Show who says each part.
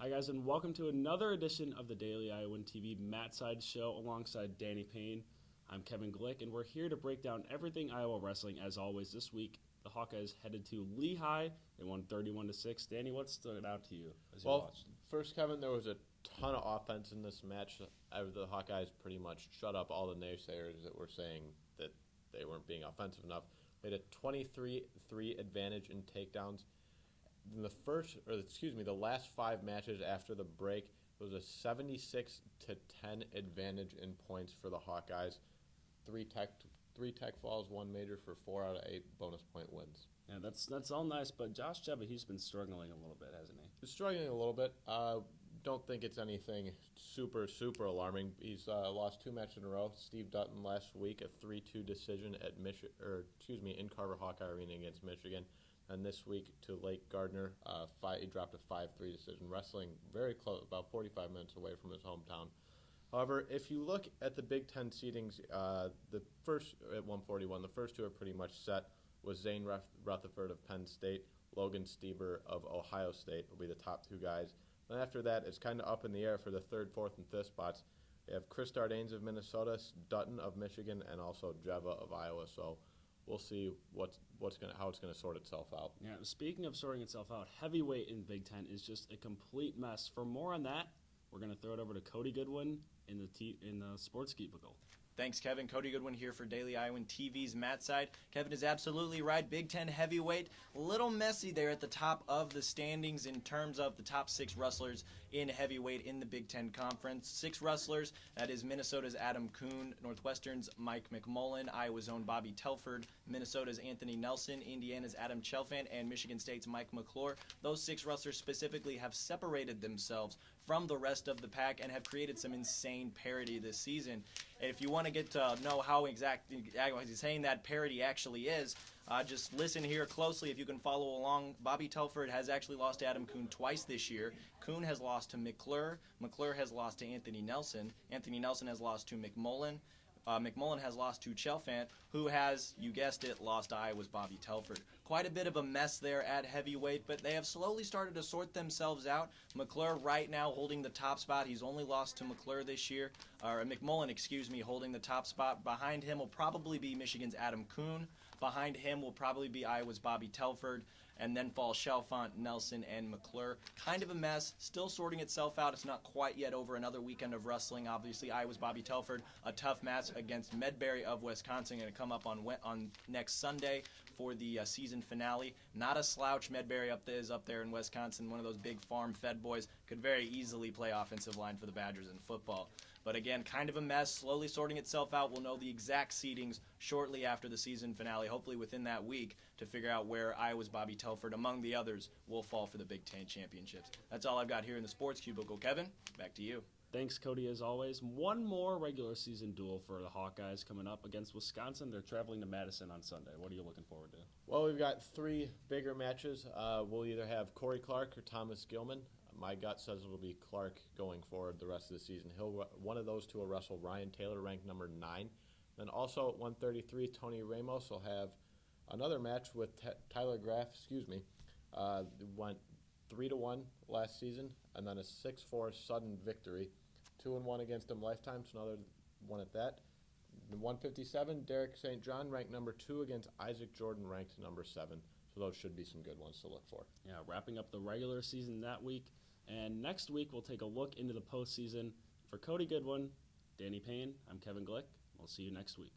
Speaker 1: Hi, guys, and welcome to another edition of the Daily Iowan TV Matside show alongside Danny Payne. I'm Kevin Glick, and we're here to break down everything Iowa wrestling. As always, this week the Hawkeyes headed to Lehigh. They won 31-6. Danny, what stood out to you as you watched?
Speaker 2: First, Kevin, there was a ton of offense in this match. The Hawkeyes pretty much shut up all the naysayers that were saying that they weren't being offensive enough. They had a 23-3 advantage in takedowns. In the last five matches after the break, it was a 76-10 advantage in points for the Hawkeyes. Three tech falls, one major for 4 out of 8 bonus point wins.
Speaker 1: Yeah, that's all nice, but Josh Jebba, he's been struggling a little bit, hasn't he?
Speaker 2: He's struggling a little bit. Don't think it's anything super alarming. He's lost 2 matches in a row. Steve Dutton last week, a 3-2 decision at in Carver Hawkeye Arena against Michigan. And this week to Lake Gardner, he dropped a 5-3 decision, wrestling very close, about 45 minutes away from his hometown. However, if you look at the Big Ten seedings, the first at 141, the first two are pretty much set. Was Zane Rutherford of Penn State, Logan Stieber of Ohio State will be the top 2 guys. Then after that, it's kind of up in the air for the 3rd, 4th, and 5th spots. You have Chris Dardanes of Minnesota, Dutton of Michigan, and also Jeva of Iowa. So we'll see how it's gonna sort itself out.
Speaker 1: Yeah, speaking of sorting itself out, heavyweight in Big Ten is just a complete mess. For more on that, we're going to throw it over to Cody Goodwin in the Sports Cubicle.
Speaker 3: Thanks, Kevin. Cody Goodwin here for Daily Iowan TV's Matside. Kevin is absolutely right. Big Ten heavyweight, a little messy there at the top of the standings in terms of the top 6 wrestlers in heavyweight in the Big Ten Conference. 6 wrestlers, that is Minnesota's Adam Kuhn, Northwestern's Mike McMullen, Iowa's own Bobby Telford, Minnesota's Anthony Nelson, Indiana's Adam Chelfant, and Michigan State's Mike McClure. Those 6 wrestlers specifically have separated themselves from the rest of the pack and have created some insane parity this season. If you want to get to know how exactly saying that parity actually is, just listen here closely if you can follow along. Bobby Telford has actually lost to Adam Kuhn twice this year. Kuhn has lost to McClure. McClure has lost to Anthony Nelson. Anthony Nelson has lost to McMullen. McMullen has lost to Chelfant, who has, you guessed it, lost to Iowa's Bobby Telford. Quite a bit of a mess there at heavyweight, but they have slowly started to sort themselves out. McClure right now holding the top spot. He's only lost to McClure this year, or McMullen, holding the top spot. Behind him will probably be Michigan's Adam Kuhn. Behind him will probably be Iowa's Bobby Telford, and then fall Chelfant, Nelson, and McClure. Kind of a mess, still sorting itself out. It's not quite yet over. Another weekend of wrestling. Obviously, Iowa's Bobby Telford, a tough match against Medbury of Wisconsin, going to come up on next Sunday for the season finale. Not a slouch. Medbury is up there in Wisconsin, one of those big farm-fed boys. Could very easily play offensive line for the Badgers in football. But again, kind of a mess, slowly sorting itself out. We'll know the exact seedings shortly after the season finale, hopefully within that week, to figure out where Iowa's Bobby Telford, among the others, will fall for the Big Ten championships. That's all I've got here in the Sports Cubicle. Kevin, back to you.
Speaker 1: Thanks, Cody, as always. One more regular season duel for the Hawkeyes coming up against Wisconsin. They're traveling to Madison on Sunday. What are you looking forward to?
Speaker 2: Well, we've got 3 bigger matches. We'll either have Corey Clark or Thomas Gilman. My gut says it'll be Clark going forward the rest of the season. One of those 2 will wrestle Ryan Taylor, ranked number 9. Then also at 133, Tony Ramos will have another match with Tyler Graff. Went 3-1 last season, and then a 6-4 sudden victory. 2-1 against him lifetime, so another one at that. 157, Derek St. John, ranked number 2 against Isaac Jordan, ranked number 7. So those should be some good ones to look for.
Speaker 1: Yeah, wrapping up the regular season that week. And next week, we'll take a look into the postseason. For Cody Goodwin, Danny Payne, I'm Kevin Glick. We'll see you next week.